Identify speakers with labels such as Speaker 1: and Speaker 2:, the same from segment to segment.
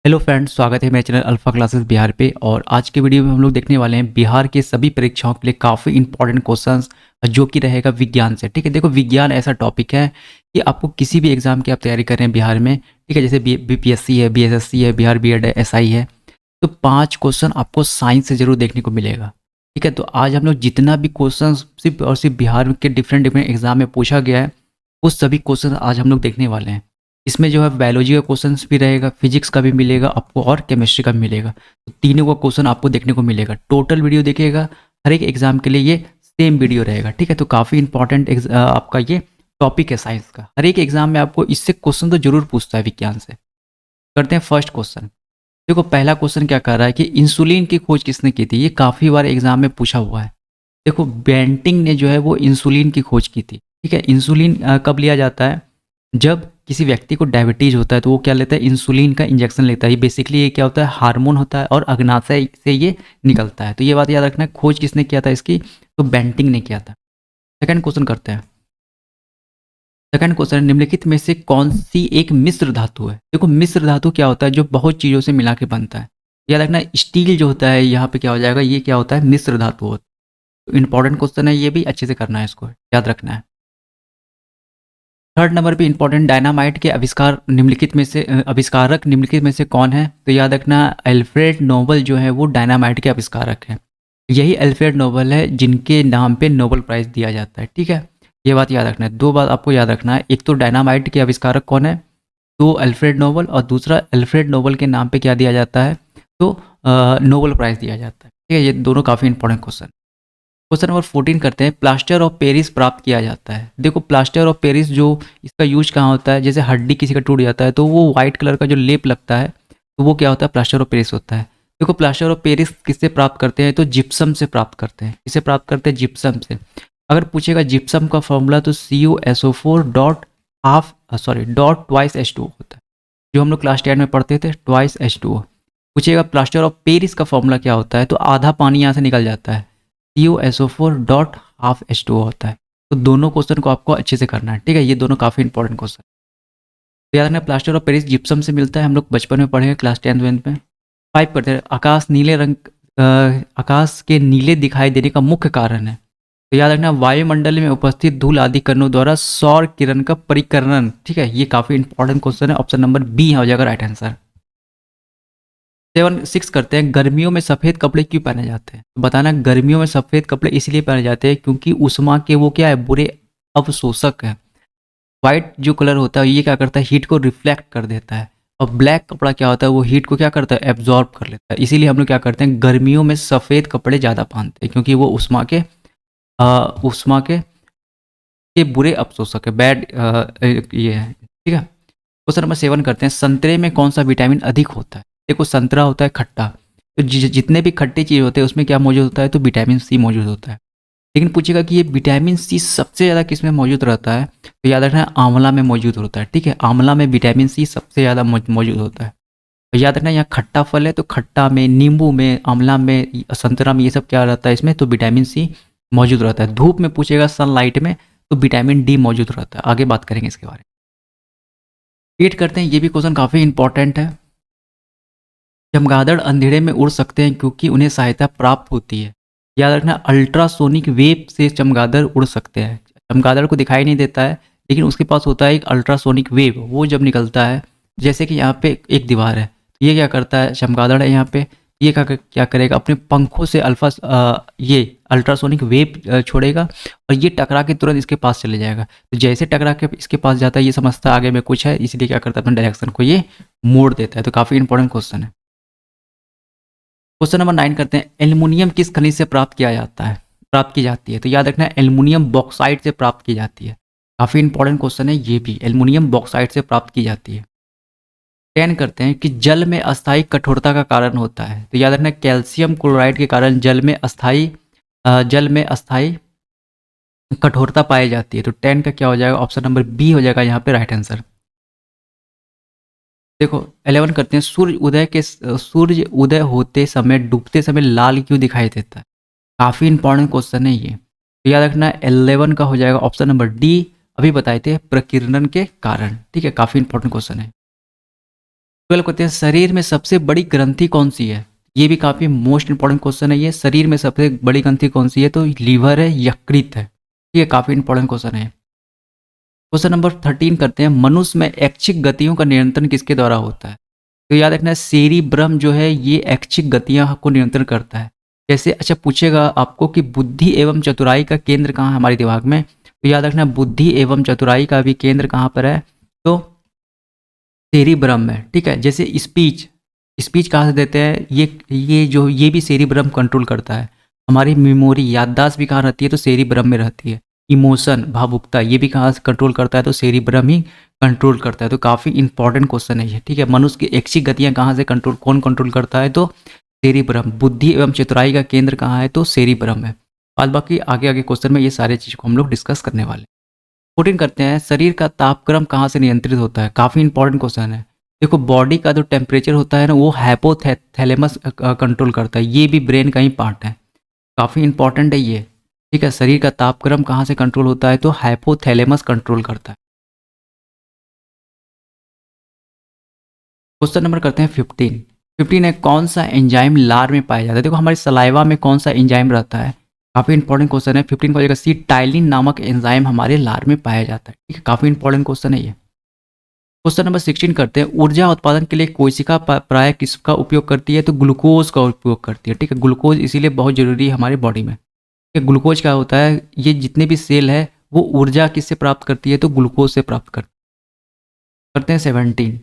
Speaker 1: Hello friends, स्वागत है मेरे चैनल अल्फा क्लासेस बिहार पे। और आज के वीडियो में हम लोग देखने वाले हैं बिहार के सभी परीक्षाओं के लिए काफ़ी इंपॉर्टेंट क्वेश्चंस जो कि रहेगा विज्ञान से। ठीक है, देखो विज्ञान ऐसा टॉपिक है कि आपको किसी भी एग्जाम की आप तैयारी कर रहे हैं बिहार में, ठीक है, जैसे बीपीएससी है, बीएसएससी है, बिहार बीएड है, एसआई है, तो 5 क्वेश्चन आपको साइंस से जरूर देखने को मिलेगा। ठीक है, तो आज हम लोग जितना भी क्वेश्चन सिर्फ और सिर्फ बिहार के डिफरेंट डिफरेंट एग्जाम में पूछा गया है वो सभी क्वेश्चन आज हम लोग देखने वाले हैं। इसमें जो है बायोलॉजी का क्वेश्चंस भी रहेगा, फिजिक्स का भी मिलेगा आपको और केमिस्ट्री का भी मिलेगा। तो तीनों का क्वेश्चन आपको देखने को मिलेगा। टोटल वीडियो देखिएगा, हर एक एग्जाम के लिए ये सेम वीडियो रहेगा। ठीक है, तो काफ़ी इंपॉर्टेंट आपका ये टॉपिक है साइंस का। हर एक एग्जाम में आपको इससे क्वेश्चन तो जरूर पूछता है विज्ञान से। करते हैं फर्स्ट क्वेश्चन। देखो पहला क्वेश्चन क्या कर रहा है कि इंसुलिन की खोज किसने की थी। ये काफ़ी बार एग्जाम में पूछा हुआ है। देखो बेंटिंग ने जो है वो इंसुलिन की खोज की थी। ठीक है, इंसुलिन कब लिया जाता है? जब किसी व्यक्ति को डायबिटीज होता है तो वो क्या लेता है? इंसुलिन का इंजेक्शन लेता है। ये बेसिकली ये क्या होता है? हार्मोन होता है और अग्नाशय से ये निकलता है। तो ये बात याद रखना है। खोज किसने किया था इसकी? तो बेंटिंग ने किया था। सेकंड क्वेश्चन करते हैं। सेकंड क्वेश्चन, निम्नलिखित में से कौन सी एक मिश्र धातु है? देखो मिश्र धातु क्या होता है? जो बहुत चीज़ों से मिला के बनता है। याद रखना स्टील जो होता है यहाँ पे क्या हो जाएगा? ये क्या होता है? मिश्र धातु होता है। तो इंपॉर्टेंट क्वेश्चन है, ये भी अच्छे से करना है, इसको याद रखना है। थर्ड नंबर पे इंपॉर्टेंट, डायनामाइट के आविष्कारक निम्नलिखित में से कौन है? तो याद रखना अल्फ्रेड नोबल जो है वो डायनामाइट के आविष्कारक हैं। यही अल्फ्रेड नोबल है जिनके नाम पे नोबल प्राइज दिया जाता है। ठीक है, ये बात याद रखना है। दो बात आपको याद रखना है, एक तो डायनामाइट के आविष्कारक कौन है, तो अल्फ्रेड नोबल, और दूसरा अल्फ्रेड नोबल के नाम पे क्या दिया जाता है? तो नोबल प्राइज दिया जाता है। ठीक है, ये दोनों काफ़ी इंपॉर्टेंट क्वेश्चन। क्वेश्चन नंबर 14 करते हैं। प्लास्टर ऑफ पेरिस प्राप्त किया जाता है। देखो प्लास्टर ऑफ पेरिस जो इसका यूज कहाँ होता है? जैसे हड्डी किसी का टूट जाता है तो वो वाइट कलर का जो लेप लगता है तो वो क्या होता है? प्लास्टर ऑफ पेरिस होता है। देखो प्लास्टर ऑफ पेरिस किससे प्राप्त करते हैं? तो जिप्सम से प्राप्त करते हैं। किससे प्राप्त करते हैं? जिप्सम से। अगर पूछेगा जिप्सम का फॉर्मूला तो CuSO4 डॉट ट्वाइस H2O होता है, जो हम लोग क्लास 10 में पढ़ते थे, ट्वाइस H2O। पूछेगा प्लास्टर ऑफ पेरिस का फॉर्मूला क्या होता है? तो आधा पानी यहाँ से निकल जाता है, CuSO4 डॉट हाफ H2O होता है। तो दोनों क्वेश्चन को आपको अच्छे से करना है। ठीक है, ये दोनों काफ़ी इंपॉर्टेंट क्वेश्चन। तो याद रखना प्लास्टर ऑफ पेरिस जिप्सम से मिलता है, हम लोग बचपन में पढ़े हैं क्लास 10th में। 5 करते हैं। आकाश के नीले दिखाई देने का मुख्य कारण है। तो याद रखना वायुमंडल में उपस्थित धूल आदि कणों द्वारा सौर किरण का परिकरण। ठीक है, ये काफ़ी इंपॉर्टेंट क्वेश्चन है। ऑप्शन नंबर बी हो जाएगा राइट आंसर। 6 करते हैं। गर्मियों में सफ़ेद कपड़े क्यों पहने जाते हैं? तो बताना गर्मियों में सफ़ेद कपड़े इसलिए पहने जाते हैं क्योंकि उष्मा के वो क्या है? बुरे अवशोषक है। वाइट जो कलर होता है ये क्या करता है? हीट को रिफ्लेक्ट कर देता है। और ब्लैक कपड़ा क्या होता है? वो हीट को क्या करता है? एब्जॉर्ब कर लेता है। इसीलिए हम लोग क्या करते हैं? गर्मियों में सफ़ेद कपड़े ज़्यादा पहनते हैं क्योंकि वो उष्मा के बुरे अवशोषक है, बैड ये है। ठीक है, क्वेश्चन नंबर 7 करते हैं। संतरे में कौन सा विटामिन अधिक होता है? देखो संतरा होता है खट्टा, तो जितने भी खट्टे चीज़ होते हैं उसमें क्या मौजूद होता है? तो विटामिन सी मौजूद होता है। लेकिन पूछेगा कि ये विटामिन सी सबसे ज़्यादा किस में मौजूद रहता है? तो याद रखना है आंवला में मौजूद होता है। ठीक है, आंवला में विटामिन सी सबसे ज़्यादा मौजूद होता है। तो याद रखना यहाँ खट्टा फल है तो खट्टा में, नींबू में, आंवला में, संतरा में, ये सब क्या रहता है इसमें? तो विटामिन सी मौजूद रहता है। धूप में पूछेगा सनलाइट में तो विटामिन डी मौजूद रहता है। आगे बात करेंगे इसके बारे में। 8 करते हैं। ये भी क्वेश्चन काफ़ी इंपॉर्टेंट है। चमगादड़ अंधेरे में उड़ सकते हैं क्योंकि उन्हें सहायता प्राप्त होती है। याद रखना अल्ट्रासोनिक वेव से चमगादड़ उड़ सकते हैं। चमगादड़ को दिखाई नहीं देता है लेकिन उसके पास होता है एक अल्ट्रासोनिक वेव, वो जब निकलता है, जैसे कि यहाँ पे एक दीवार है, ये क्या करता है? चमगादड़ है यहाँ पे, ये क्या करेगा? अपने पंखों से ये अल्ट्रासोनिक वेव छोड़ेगा और ये टकरा के तुरंत इसके पास चले जाएगा। तो जैसे टकरा के इसके पास जाता है ये समझता है आगे में कुछ है, इसलिए क्या करता है? अपने डायरेक्शन को ये मोड़ देता है। तो काफ़ी इंपॉर्टेंट क्वेश्चन है। क्वेश्चन नंबर 9 करते हैं। एल्युमिनियम किस खनिज से प्राप्त की जाती है? तो याद रखना एल्युमिनियम बॉक्साइट से प्राप्त की जाती है। काफ़ी इंपॉर्टेंट क्वेश्चन है ये भी, एल्युमिनियम बॉक्साइट से प्राप्त की जाती है। 10 करते हैं कि जल में अस्थायी कठोरता का कारण होता है। तो याद रखना कैल्शियम क्लोराइड के कारण जल में अस्थायी कठोरता पाई जाती है। तो 10 का क्या हो जाएगा? ऑप्शन नंबर बी हो जाएगा यहाँ पे राइट आंसर। देखो 11 करते हैं। सूर्य उदय होते समय डूबते समय लाल क्यों दिखाई देता है? काफ़ी इंपॉर्टेंट क्वेश्चन है ये। तो याद रखना 11 का हो जाएगा ऑप्शन नंबर डी। अभी बताए थे प्रकीर्णन के कारण। ठीक है, काफ़ी इंपॉर्टेंट क्वेश्चन है। 12 कहते हैं शरीर में सबसे बड़ी ग्रंथि कौन सी है। ये भी काफ़ी मोस्ट इंपॉर्टेंट क्वेश्चन है। ये शरीर में सबसे बड़ी ग्रंथि कौन सी है, तो लीवर है, यकृत है। ये काफ़ी इंपॉर्टेंट क्वेश्चन है। क्वेश्चन नंबर 13 करते हैं, मनुष्य में ऐच्छिक गतियों का नियंत्रण किसके द्वारा होता है। तो याद रखना है सेरिब्रम जो है ये ऐच्छिक गतियां को नियंत्रण करता है। जैसे अच्छा पूछेगा आपको कि बुद्धि एवं चतुराई का केंद्र कहाँ है हमारे दिमाग में, तो याद रखना बुद्धि एवं चतुराई का भी केंद्र कहाँ पर है, तो सेरिब्रम में। ठीक है, जैसे स्पीच, स्पीच कहाँ से देते हैं, ये भी सेरिब्रम कंट्रोल करता है। हमारी मेमोरी याददाश्त भी कहाँ रहती है, तो सेरिब्रम में रहती है। इमोशन भावुकता ये भी कहाँ से कंट्रोल करता है, तो सेरिब्रम ही कंट्रोल करता है। तो काफ़ी इंपॉर्टेंट क्वेश्चन है ये। ठीक है, मनुष्य की ऐच्छिक गतियाँ कहाँ से कौन कंट्रोल करता है, तो सेरिब्रम। बुद्धि एवं चतुराई का केंद्र कहाँ है, तो सेरिब्रम है। बाद बाकी आगे आगे क्वेश्चन में ये सारे चीज़ को हम लोग डिस्कस करने वाले हैं। 14 करते हैं, शरीर का तापक्रम कहाँ से नियंत्रित होता है। काफ़ी इंपॉर्टेंट क्वेश्चन है। देखो बॉडी का जो टेम्परेचर होता है ना, वो हाइपोथैलेमस कंट्रोल करता है। ये भी ब्रेन का ही पार्ट है, काफ़ी इंपॉर्टेंट है ये। ठीक है, शरीर का तापक्रम कहाँ से कंट्रोल होता है, तो हाइपोथैलेमस कंट्रोल करता है। क्वेश्चन नंबर करते हैं 15। 15 है, कौन सा एंजाइम लार में पाया जाता है। देखो हमारे सलाइवा में कौन सा एंजाइम रहता है, काफ़ी इंपॉर्टेंट क्वेश्चन है। 15 को जगह सी, टाइलिन नामक एंजाइम हमारे लार में पाया जाता है। ठीक है, काफ़ी इंपॉर्टेंट क्वेश्चन है ये। क्वेश्चन नंबर 16 करते हैं, ऊर्जा उत्पादन के लिए कोशिका प्राय किसका उपयोग करती है, तो ग्लूकोज का उपयोग करती है। ठीक है, ग्लूकोज इसीलिए बहुत जरूरी है हमारे बॉडी में। ठीक है, ग्लूकोज क्या होता है, ये जितने भी सेल है वो ऊर्जा किससे प्राप्त करती है, तो ग्लूकोज से प्राप्त करते हैं। 17,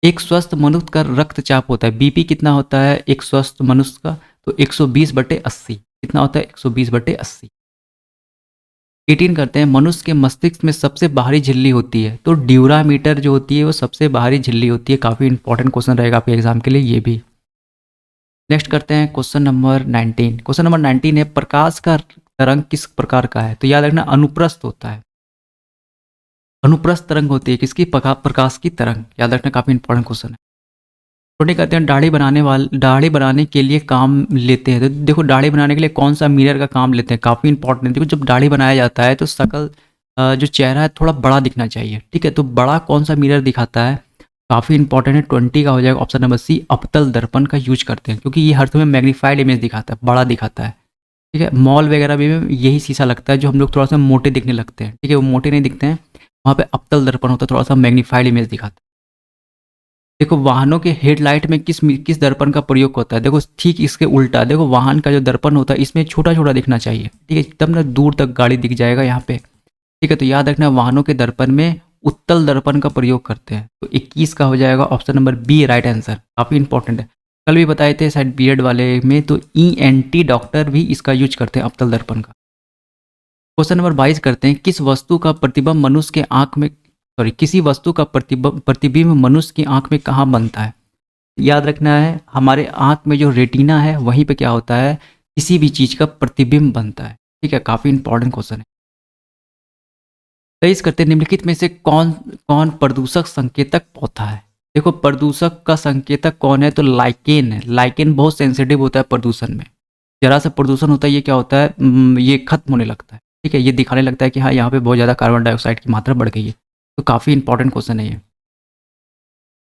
Speaker 1: एक स्वस्थ मनुष्य का रक्तचाप होता है, बीपी कितना होता है एक स्वस्थ मनुष्य का, तो 120/80। कितना होता है, 120/80। 18 करते हैं, मनुष्य के मस्तिष्क में सबसे बाहरी झिल्ली होती है, तो ड्यूरामीटर जो होती है वो सबसे बाहरी झिल्ली होती है। काफ़ी इंपॉर्टेंट क्वेश्चन रहेगा आपके एग्जाम के लिए ये भी। नेक्स्ट करते हैं क्वेश्चन नंबर 19। क्वेश्चन नंबर 19 है, प्रकाश का तरंग किस प्रकार का है, तो याद रखना अनुप्रस्थ होता है। अनुप्रस्थ तरंग होती है किसकी, प्रकाश की तरंग। याद रखना, काफ़ी इंपॉर्टेंट क्वेश्चन है। छोटे कहते हैं, दाढ़ी बनाने के लिए काम लेते हैं। तो देखो दाढ़ी बनाने के लिए कौन सा मिरर का काम लेते हैं, काफ़ी इंपॉर्टेंट है। देखो जब दाढ़ी बनाया जाता है तो शकल जो चेहरा है थोड़ा बड़ा दिखना चाहिए। ठीक है, तो बड़ा कौन सा मिरर दिखाता है, काफ़ी इंपॉर्टेंट है। 20 का हो जाएगा ऑप्शन नंबर सी, अवतल दर्पण का यूज करते हैं, क्योंकि ये हर समय मैग्नीफाइड इमेज दिखाता है, बड़ा दिखाता है। ठीक है, मॉल वगैरह में यही शीशा लगता है जो हम लोग थोड़ा सा मोटे दिखने लगते हैं। ठीक है, वो मोटे नहीं दिखते हैं, वहाँ पे अवतल दर्पण होता है, थोड़ा सा मैग्नीफाइड इमेज दिखाता है। देखो वाहनों के हेडलाइट में किस दर्पण का प्रयोग होता है, देखो ठीक इसके उल्टा। देखो वाहन का जो दर्पण होता है इसमें छोटा छोटा दिखना चाहिए। ठीक है, एकदम ना दूर तक गाड़ी दिख जाएगा यहाँ पे। ठीक है, तो याद रखना वाहनों के दर्पण में उत्तल दर्पण का प्रयोग करते हैं। तो 21 का हो जाएगा option number B right answer, काफ़ी इंपॉर्टेंट है। कल भी बताए थे शायद बीएड वाले में, तो ENT डॉक्टर भी इसका यूज करते हैं अवतल दर्पण का। क्वेश्चन नंबर 22 करते हैं, किस वस्तु का प्रतिबिंब मनुष्य के आंख में, किसी वस्तु का प्रतिबिंब मनुष्य की आंख में कहाँ बनता है। याद रखना है हमारे आंख में जो रेटिना है वहीं पे क्या होता है, किसी भी चीज का प्रतिबिंब बनता है। ठीक है, काफी इंपॉर्टेंट क्वेश्चन है। 23 करते हैं, निम्नलिखित में से कौन कौन प्रदूषक संकेतक पौधा है। देखो प्रदूषक का संकेतक कौन है, तो लाइकेन है। लाइकेन बहुत सेंसिटिव होता है प्रदूषण में। जरा सा प्रदूषण होता है ये क्या होता है, ये खत्म होने लगता है। ठीक है, ये दिखाने लगता है कि हाँ यहाँ पे बहुत ज़्यादा कार्बन डाइऑक्साइड की मात्रा बढ़ गई है। तो काफ़ी इंपॉर्टेंट क्वेश्चन है ये।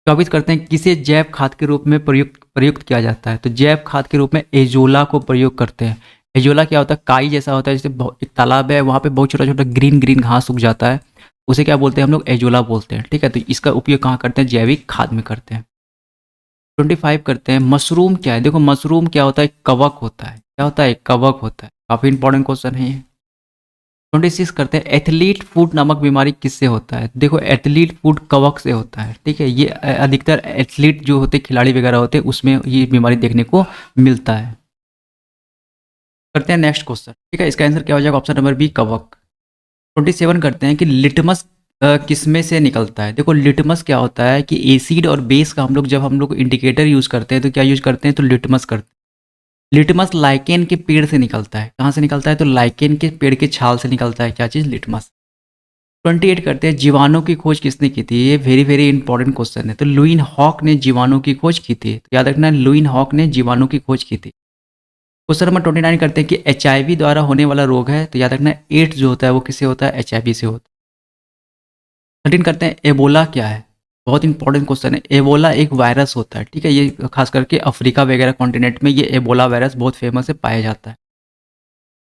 Speaker 1: 24 करते हैं, किसे जैव खाद के रूप में प्रयुक्त प्रयुक्त किया जाता है, तो जैव खाद के रूप में एजोला को प्रयोग करते हैं। एजोला क्या होता है, काई जैसा होता है, जैसे एक तालाब है वहाँ पे बहुत छोटा छोटा ग्रीन ग्रीन घास उग जाता है, उसे क्या बोलते हैं हम लोग, एजोला बोलते हैं। ठीक है, तो इसका उपयोग कहाँ करते हैं, जैविक खाद में करते हैं। 25 करते हैं, मशरूम क्या है। देखो मशरूम क्या होता है, कवक होता है। क्या होता है, कवक होता है। काफ़ी इंपॉर्टेंट क्वेश्चन है ये। 26 करते हैं, एथलीट फूट नामक बीमारी किससे होता है। देखो एथलीट फूट कवक से होता है। ठीक है, ये अधिकतर एथलीट जो होते खिलाड़ी वगैरह होते हैं उसमें ये बीमारी देखने को मिलता है। करते हैं नेक्स्ट क्वेश्चन। ठीक है, इसका आंसर क्या हो जाएगा, ऑप्शन नंबर बी, कवक। 27 करते हैं कि लिटमस किसमें से निकलता है। देखो लिटमस क्या होता है कि एसिड और बेस का जब हम लोग इंडिकेटर यूज करते हैं तो क्या यूज करते हैं, तो लिटमस करते हैं। लिटमस लाइकेन के पेड़ से निकलता है। कहाँ से निकलता है, तो लाइकेन के पेड़ के छाल से निकलता है। क्या चीज़, लिटमस। 28 करते हैं, जीवाणु की खोज किसने की थी। ये वेरी वेरी इंपॉर्टेंट क्वेश्चन है। तो लुईन हॉक ने जीवाणु की खोज की थी। तो याद रखना लुईन हॉक ने जीवाणु की खोज की थी। क्वेश्चन नंबर 29 करते हैं कि HIV द्वारा होने वाला रोग है। तो याद रखना एड्स जो होता है वो किससे होता है, HIV से होता है। 13 करते हैं, एबोला क्या है। बहुत इंपॉर्टेंट क्वेश्चन है। एबोला एक वायरस होता है, ठीक है, ये खास करके अफ्रीका वगैरह कॉन्टिनेंट में ये एबोला वायरस बहुत फेमस है, पाया जाता है।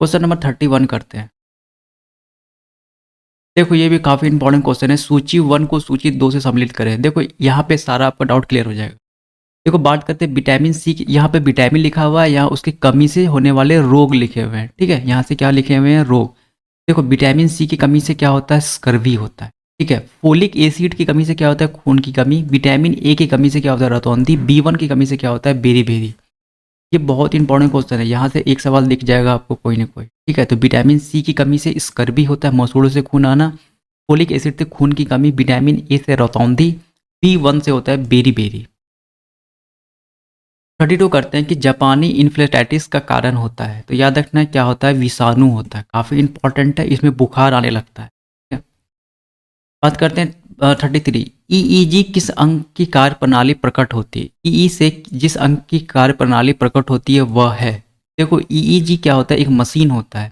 Speaker 1: क्वेश्चन नंबर 31 करते हैं। देखो ये भी काफ़ी इंपॉर्टेंट क्वेश्चन है, सूची 1 को सूची 2 से सम्मिलित करें। देखो यहाँ पे सारा आपका डाउट क्लियर हो जाएगा। देखो बात करते हैं विटामिन सी की, यहाँ पे विटामिन लिखा हुआ है, यहाँ उसकी कमी से होने वाले रोग लिखे हुए हैं, ठीक है, यहाँ से क्या लिखे हुए हैं, रोग। देखो विटामिन सी की कमी से क्या होता है, स्कर्वी होता है, ठीक है। फोलिक एसिड की कमी से क्या होता है, खून की कमी। विटामिन ए की कमी से क्या होता है, रतौंधी। बी1 की कमी से क्या होता है, बेरी बेरी। ये बहुत इंपॉर्टेंट क्वेश्चन है, यहाँ से एक सवाल दिख जाएगा आपको कोई ना कोई, ठीक है। तो विटामिन सी की कमी से स्कर्वी होता है, मसूड़ों से खून आना। फोलिक एसिड से खून की कमी। विटामिन ए से रतौंधी। बी1 से होता है बेरी बेरी। 32 करते हैं कि जापानी इन्फ्लूएंजाइटिस का कारण होता है, तो याद रखना है क्या होता है, विषाणु होता है, काफ़ी इंपॉर्टेंट है, इसमें बुखार आने लगता है, ठीक है। बात करते हैं 33, ईईजी किस अंग की कार्य प्रणाली प्रकट होती है। ईई से जिस अंग की कार्य प्रणाली प्रकट होती है वह है। देखो ईईजी क्या होता है, एक मशीन होता है।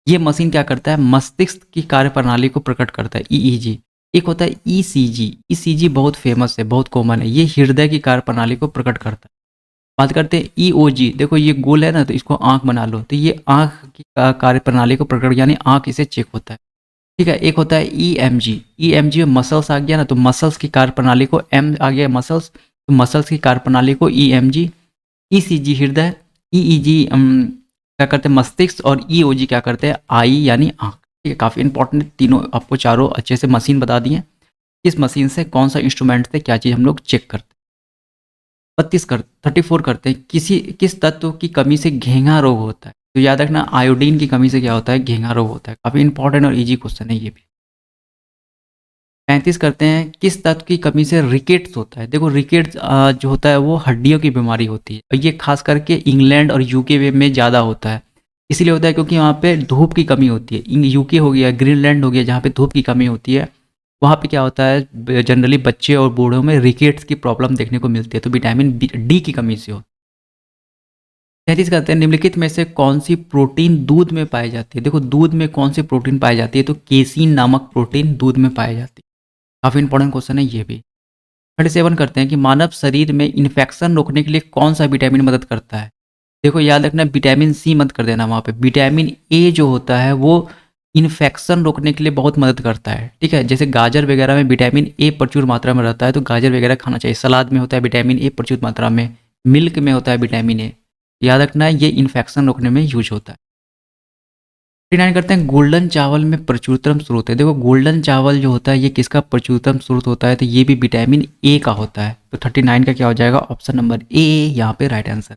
Speaker 1: ये मशीन क्या करता है, मस्तिष्क की कार्य प्रणाली को प्रकट करता है, ईईजी। एक होता है ईसीजी। ईसीजी बहुत फेमस है, बहुत कॉमन है, ये हृदय की कार्य प्रणाली को प्रकट करता है। बात करते हैं ईओजी। देखो ये गोल है ना, तो इसको आंख बना लो, तो ये आंख की कार्य प्रणाली को प्रकट, यानी आंख इसे चेक होता है, ठीक है। एक होता है ईएमजी। ईएमजी में मसल्स आ गया ना, तो मसल्स की कार्य प्रणाली को, एम आ गया मसल्स, तो मसल्स की कार्य प्रणाली को ईएमजी। ईसीजी हृदय। ईईजी क्या करते हैं, मस्तिष्क। और ईओजी क्या करते हैं, आई यानी आंख, ठीक है। काफ़ी इंपॉर्टेंट, तीनों आपको चारों अच्छे से मशीन बता दी है। इस मशीन से कौन सा इंस्ट्रूमेंट से क्या चीज़ हम लोग चेक करते हैं। 34 करते हैं, किस तत्व की कमी से घेंघा रोग होता है। तो याद रखना आयोडीन की कमी से क्या होता है, घेंघा रोग होता है। काफ़ी इंपॉर्टेंट और इजी क्वेश्चन है ये भी। 35 करते हैं, किस तत्व की कमी से रिकेट्स होता है। देखो रिकेट्स जो होता है वो हड्डियों की बीमारी होती है, और ये खास करके इंग्लैंड और यूके में ज़्यादा होता है। इसीलिए होता है क्योंकि वहाँ पे धूप की कमी होती है। यूके हो गया, ग्रीनलैंड हो गया, जहाँ पे धूप की कमी होती है, वहाँ पे क्या होता है, जनरली बच्चे और बूढ़ों में रिकेट्स की प्रॉब्लम देखने को मिलती है, तो विटामिन डी की कमी से हो। 33 कहते हैं, निम्नलिखित में से कौन सी प्रोटीन दूध में पाई जाती है। देखो दूध में कौन सी प्रोटीन पाई जाती है, तो केसीन नामक प्रोटीन दूध में पाई जाती है। काफ़ी इंपॉर्टेंट क्वेश्चन है ये भी। 37 करते हैं कि मानव शरीर में इन्फेक्शन रोकने के लिए कौन सा विटामिन मदद करता है। देखो याद रखना विटामिन सी मत कर देना वहाँ पे। विटामिन ए जो होता है वो इन्फेक्शन रोकने के लिए बहुत मदद करता है, ठीक है। जैसे गाजर वगैरह में विटामिन ए प्रचुर मात्रा में रहता है, तो गाजर वगैरह खाना चाहिए। सलाद में होता है विटामिन ए प्रचुर मात्रा में। मिल्क में होता है विटामिन ए। याद रखना है ये इन्फेक्शन रोकने में यूज होता है। 39 करते हैं, गोल्डन चावल में प्रचुरतम स्रोत है। देखो गोल्डन चावल जो होता है ये किसका प्रचुरतम स्रोत होता है, तो ये भी विटामिन ए का होता है। तो 39 का क्या हो जाएगा, ऑप्शन नंबर ए यहाँ पे राइट आंसर।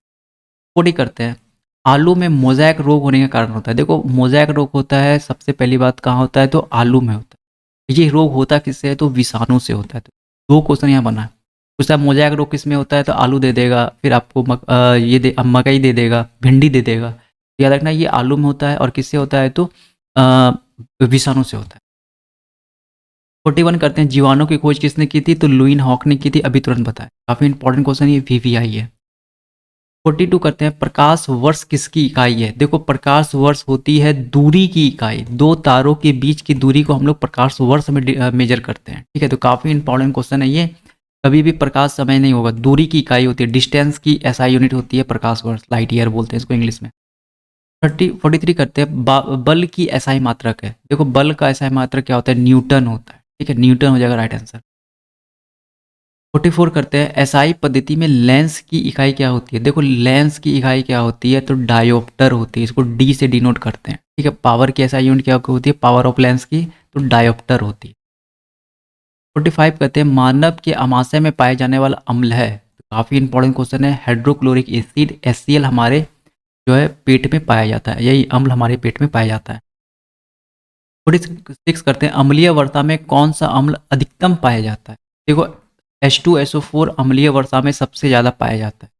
Speaker 1: 40 करते हैं, आलू में मोज़ेक रोग होने का कारण होता है। देखो मोज़ेक रोग होता है, सबसे पहली बात कहाँ होता है, तो आलू में होता है। ये रोग होता किससे है, तो विषाणु से होता है। तो दो क्वेश्चन यहाँ बना है। उसका मोज़ेक रोग किस में होता है, तो आलू दे देगा, फिर आपको मकई दे देगा, भिंडी दे देगा। याद रखना ये आलू में होता है, और किससे होता है, तो विषाणु से होता है। 41 करते हैं, जीवाणु की खोज किसने की थी, तो लुईन हॉक ने की थी, अभी तुरंत बताया। काफ़ी इंपॉर्टेंट क्वेश्चन ये वीवीआई है। 42 करते हैं, प्रकाश वर्ष किसकी इकाई है। देखो प्रकाश वर्ष होती है दूरी की इकाई। दो तारों के बीच की दूरी को हम लोग प्रकाश वर्ष में मेजर करते हैं, ठीक है। तो काफ़ी इंपॉर्टेंट क्वेश्चन है ये। कभी भी प्रकाश समय नहीं होगा, दूरी की इकाई होती है, डिस्टेंस की एसआई यूनिट होती है प्रकाश वर्ष, लाइट ईयर बोलते हैं इसको इंग्लिश में। 43 करते हैं, बल की एसआई मात्रक है। देखो बल का एसआई मात्रक क्या होता है, न्यूटन होता है, ठीक है। न्यूटन हो जाएगा राइट आंसर। 44 करते हैं, एसआई पद्धति में लेंस की इकाई क्या होती है। देखो लेंस की इकाई क्या होती है, तो डायोप्टर होती है, इसको डी से डिनोट करते हैं, ठीक है। पावर की एसआई यूनिट क्या होती है, पावर ऑफ लेंस की, तो डायोप्टर होती है। 45 कहते हैं, मानव के आमाशय में पाए जाने वाला अम्ल है। तो काफ़ी इंपॉर्टेंट क्वेश्चन है, हाइड्रोक्लोरिक एसिड HCl हमारे जो है पेट में पाया जाता है, यही अम्ल हमारे पेट में पाया जाता है। 46 करते हैं, अम्लीय वर्षा में कौन सा अम्ल अधिकतम पाया जाता है। देखो H2SO4 अम्लीय वर्षा में सबसे ज़्यादा पाया जाता है।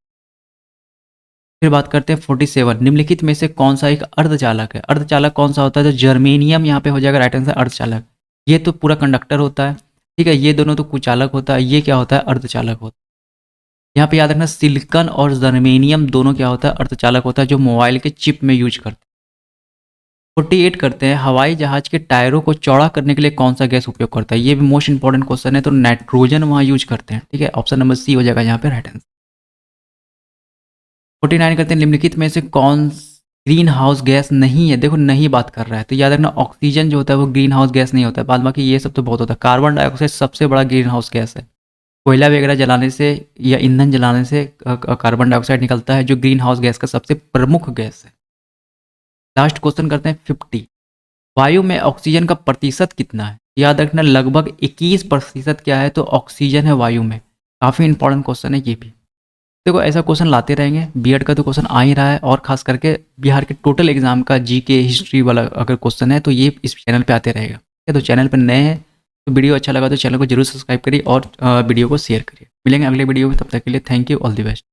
Speaker 1: फिर बात करते हैं 47, निम्नलिखित में से कौन सा एक अर्धचालक है। अर्धचालक कौन सा होता है, तो जर्मेनियम यहाँ पे हो जाएगा राइट आंसर, अर्धचालक। ये तो पूरा कंडक्टर होता है, ठीक है। ये दोनों तो कुचालक होता है, ये क्या होता है, अर्धचालक होता है। यहाँ पे याद रखना सिलिकॉन और जर्मेनियम दोनों क्या होता है, अर्धचालक होता है, जो मोबाइल के चिप में यूज करते हैं। 48 करते हैं, हवाई जहाज के टायरों को चौड़ा करने के लिए कौन सा गैस उपयोग करता है? ये भी मोस्ट इंपॉर्टेंट क्वेश्चन है, तो नाइट्रोजन वहाँ यूज करते हैं, ठीक है। ऑप्शन नंबर सी हो जाएगा यहाँ पे राइट आंसर। 49 करते हैं, निम्नलिखित में से कौन ग्रीन हाउस गैस नहीं है? देखो नहीं बात कर रहा है, तो याद रखना ऑक्सीजन जो होता है वो ग्रीन हाउस गैस नहीं होता है, बाद बाकी ये सब तो बहुत होता है। कार्बन डाइऑक्साइड सबसे बड़ा ग्रीन हाउस गैस है। कोयला वगैरह जलाने से या ईंधन जलाने से कार्बन डाइऑक्साइड निकलता है, जो ग्रीन हाउस गैस का सबसे प्रमुख गैस है। लास्ट क्वेश्चन करते हैं 50। वायु में ऑक्सीजन का प्रतिशत कितना है? याद रखना लगभग 21% क्या है, तो ऑक्सीजन है वायु में। काफ़ी इंपॉर्टेंट क्वेश्चन है ये भी। देखो ऐसा क्वेश्चन लाते रहेंगे, बीएड का तो क्वेश्चन आ ही रहा है, और खास करके बिहार के टोटल एग्जाम का जीके हिस्ट्री वाला अगर क्वेश्चन है तो ये इस चैनल पे आते रहेगा, ठीक है। तो चैनल पर नए हैं तो वीडियो अच्छा लगा तो चैनल को जरूर सब्सक्राइब करिए और वीडियो को शेयर करिए। मिलेंगे अगले वीडियो में, तब तक के लिए thank you, all the best.